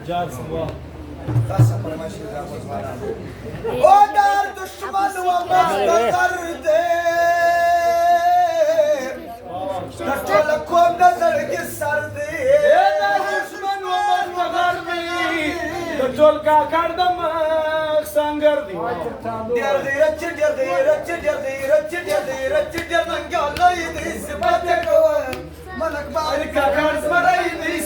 جالس الله خاصة ما ماشي ودار دشمن ومستقرد لكم نزل السرد دشمن ومستقرد دول كاكار دماغ سانگردي دير غيرت دير غيرت دير غيرت دير غيرت دير نقال لا يدري سباتك ملك بارك كاكار زمرا يدري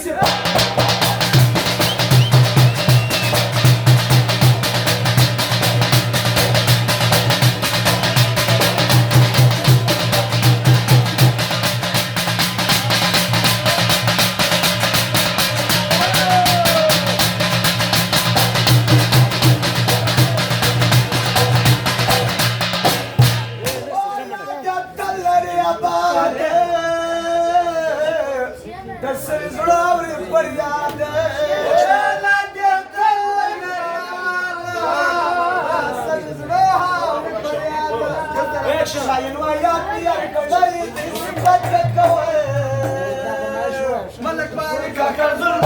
ملك بارك كرزر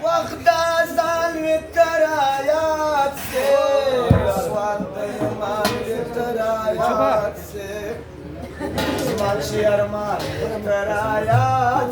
واخدة زال الترايات أصوات ديمان الترايات اسمع شير ما الترايات